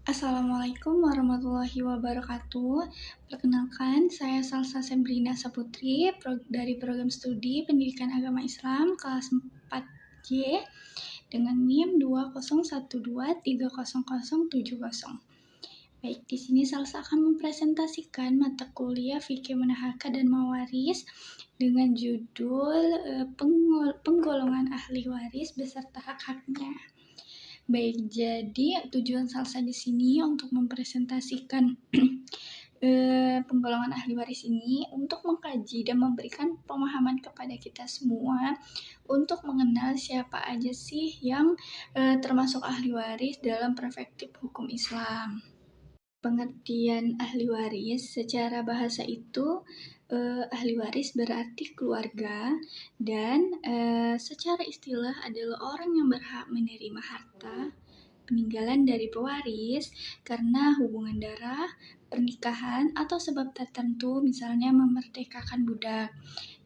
Assalamualaikum warahmatullahi wabarakatuh. Perkenalkan, saya Salsa Sembrina Saputri dari program studi Pendidikan Agama Islam kelas 4J dengan NIM 201230070. Baik, di sini Salsa akan mempresentasikan mata kuliah Fikih Munahaka dan Mawaris dengan judul penggolongan ahli waris beserta hak-haknya. Baik, jadi tujuan Salsa di sini untuk mempresentasikan penggolongan ahli waris ini untuk mengkaji dan memberikan pemahaman kepada kita semua untuk mengenal siapa aja sih yang termasuk ahli waris dalam perspektif hukum Islam. Pengertian ahli waris secara bahasa itu ahli waris berarti keluarga dan secara istilah adalah orang yang berhak menerima harta peninggalan dari pewaris karena hubungan darah, pernikahan, atau sebab tertentu, misalnya memerdekakan budak.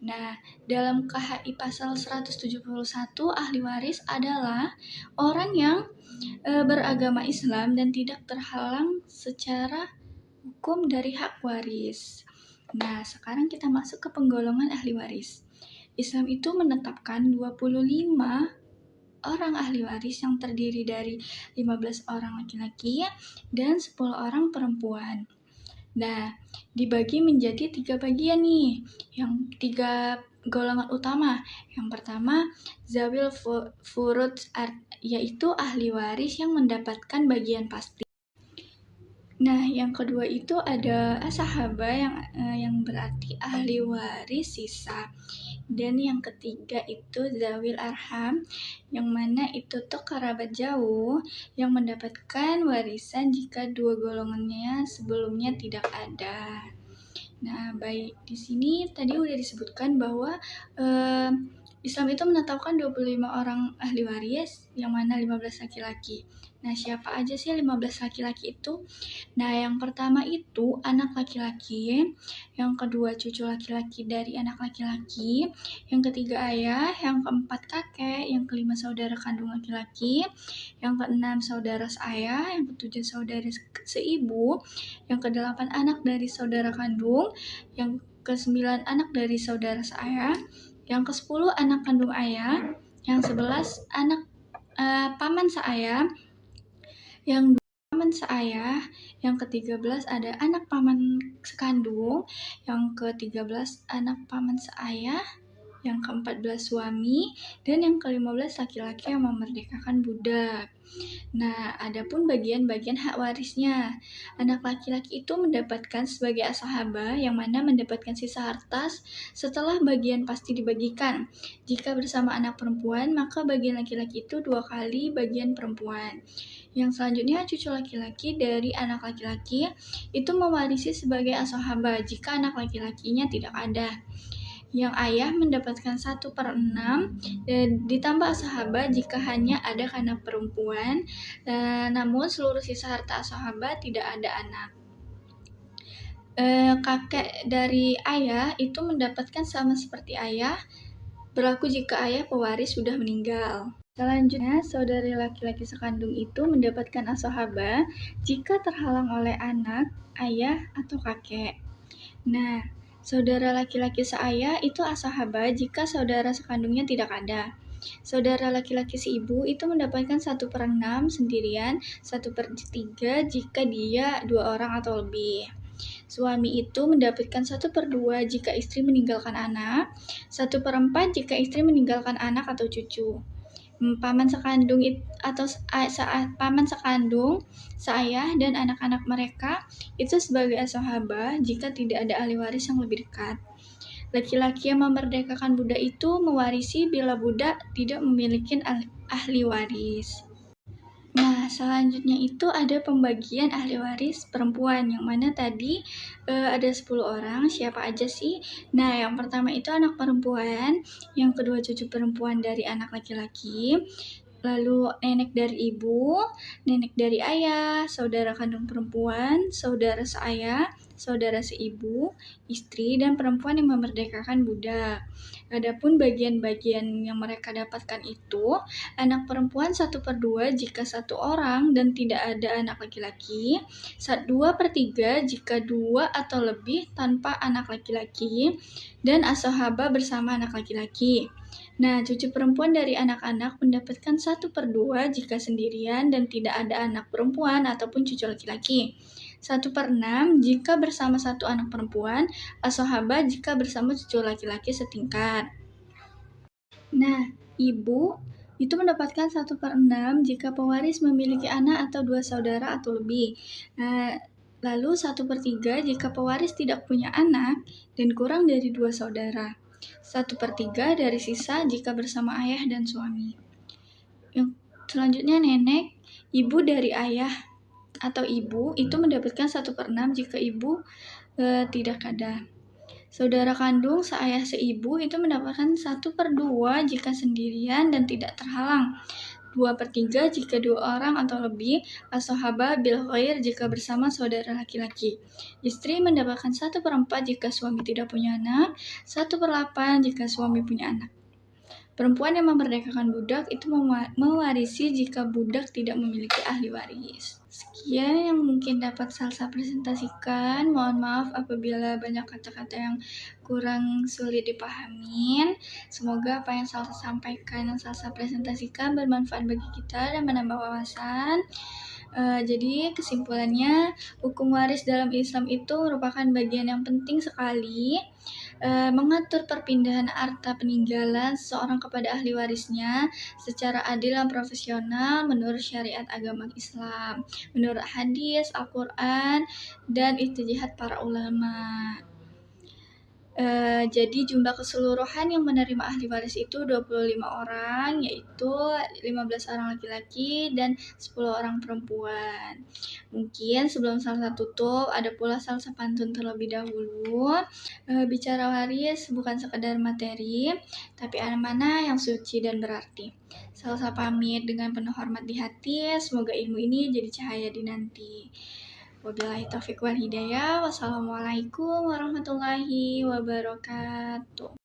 Nah, dalam KHI pasal 171, ahli waris adalah orang yang beragama Islam dan tidak terhalang secara hukum dari hak waris. Nah, sekarang kita masuk ke penggolongan ahli waris. Islam itu menetapkan 25 orang ahli waris yang terdiri dari 15 orang laki-laki dan 10 orang perempuan. Nah, dibagi menjadi 3 bagian nih. Yang 3 golongan utama. Yang pertama, zawil furud, yaitu ahli waris yang mendapatkan bagian pasti. Nah, yang kedua itu ada asahaba yang berarti ahli waris sisa. Dan yang ketiga itu zawil arham, yang mana itu tuh kerabat jauh yang mendapatkan warisan jika dua golongannya sebelumnya tidak ada. Nah, baik, di sini tadi udah disebutkan bahwa Islam itu menetapkan 25 orang ahli waris, yang mana 15 laki-laki. Nah, siapa aja sih 15 laki-laki itu? Nah, yang pertama itu anak laki-laki, yang kedua cucu laki-laki dari anak laki-laki, yang ketiga ayah, yang keempat kakek, yang kelima saudara kandung laki-laki, yang keenam saudara seayah, yang ketujuh saudara seibu, yang kedelapan anak dari saudara kandung, yang ke-9 anak dari saudara seayah, yang ke-10 anak kandung ayah, yang 11 anak paman seayah, yang paman seayah, yang ke-13 ada anak paman sekandung, yang ke-13 anak paman seayah, yang ke-14 suami, dan yang ke-15 laki-laki yang memerdekakan budak. Nah, adapun bagian-bagian hak warisnya. Anak laki-laki itu mendapatkan sebagai ashabah yang mana mendapatkan sisa harta setelah bagian pasti dibagikan. Jika bersama anak perempuan, maka bagian laki-laki itu 2 kali bagian perempuan. Yang selanjutnya cucu laki-laki dari anak laki-laki itu mewarisi sebagai ashabah jika anak laki-lakinya tidak ada. Yang ayah mendapatkan 1/6 dan ditambah ashabah jika hanya ada anak perempuan, namun seluruh sisa harta ashabah tidak ada anak. Kakek dari ayah itu mendapatkan sama seperti ayah, berlaku jika ayah pewaris sudah meninggal. Selanjutnya, saudari laki-laki sekandung itu mendapatkan ashabah jika terhalang oleh anak, ayah, atau kakek. Nah, saudara laki-laki seayah itu ashabah jika saudara sekandungnya tidak ada. Saudara laki-laki seibu itu mendapatkan 1/6 sendirian, 1/3 jika dia 2 orang atau lebih. Suami itu mendapatkan 1/2 jika istri meninggalkan anak, 1/4 jika istri meninggalkan anak atau cucu. Paman sekandung paman sekandung, seayah dan anak-anak mereka itu sebagai ashabah jika tidak ada ahli waris yang lebih dekat. Laki-laki yang memerdekakan budak itu mewarisi bila budak tidak memiliki ahli waris. Nah, selanjutnya itu ada pembagian ahli waris perempuan, yang mana tadi ada 10 orang, siapa aja sih? Nah, yang pertama itu anak perempuan, yang kedua cucu perempuan dari anak laki-laki, lalu nenek dari ibu, nenek dari ayah, saudara kandung perempuan, saudara seayah, saudara seibu, istri, dan perempuan yang memerdekakan budak. Adapun bagian-bagian yang mereka dapatkan itu, anak perempuan 1/2 jika 1 orang dan tidak ada anak laki-laki, 2/3 jika 2 atau lebih tanpa anak laki-laki, dan asohaba bersama anak laki-laki. Nah, cucu perempuan dari anak-anak mendapatkan 1/2 jika sendirian dan tidak ada anak perempuan ataupun cucu laki-laki. 1/6 jika bersama 1 anak perempuan, asohaba jika bersama cucu laki-laki setingkat. Nah, ibu itu mendapatkan 1/6 jika pewaris memiliki anak atau 2 saudara atau lebih. Lalu 1/3 jika pewaris tidak punya anak dan kurang dari 2 saudara. 1/3 dari sisa jika bersama ayah dan suami. Yang selanjutnya nenek, ibu dari ayah atau ibu itu mendapatkan 1/6 jika ibu tidak ada. Saudara kandung seayah seibu itu mendapatkan 1/2 jika sendirian dan tidak terhalang. 2/3 jika 2 orang atau lebih, asohaba bil ghair jika bersama saudara laki-laki. Istri mendapatkan 1/4 jika suami tidak punya anak, 1/8 jika suami punya anak. Perempuan yang memerdekakan budak itu mewarisi jika budak tidak memiliki ahli waris. Sekian yang mungkin dapat Salsa presentasikan. Mohon maaf apabila banyak kata-kata yang kurang sulit dipahamin. Semoga apa yang Salsa sampaikan, yang Salsa presentasikan bermanfaat bagi kita dan menambah wawasan. Jadi kesimpulannya, hukum waris dalam Islam itu merupakan bagian yang penting sekali, mengatur perpindahan harta peninggalan seseorang kepada ahli warisnya secara adil dan profesional menurut syariat agama Islam, menurut hadis, Al-Quran, dan ijtihad para ulama. Jadi jumlah keseluruhan yang menerima ahli waris itu 25 orang, yaitu 15 orang laki-laki dan 10 orang perempuan. Mungkin sebelum Salsa tutup, ada pula Salsa pantun terlebih dahulu. Bicara waris bukan sekedar materi, tapi amanah yang suci dan berarti. Salsa pamit dengan penuh hormat di hati, semoga ilmu ini jadi cahaya di nanti. Wabillahi taufiq wal hidayah. Wassalamualaikum warahmatullahi wabarakatuh.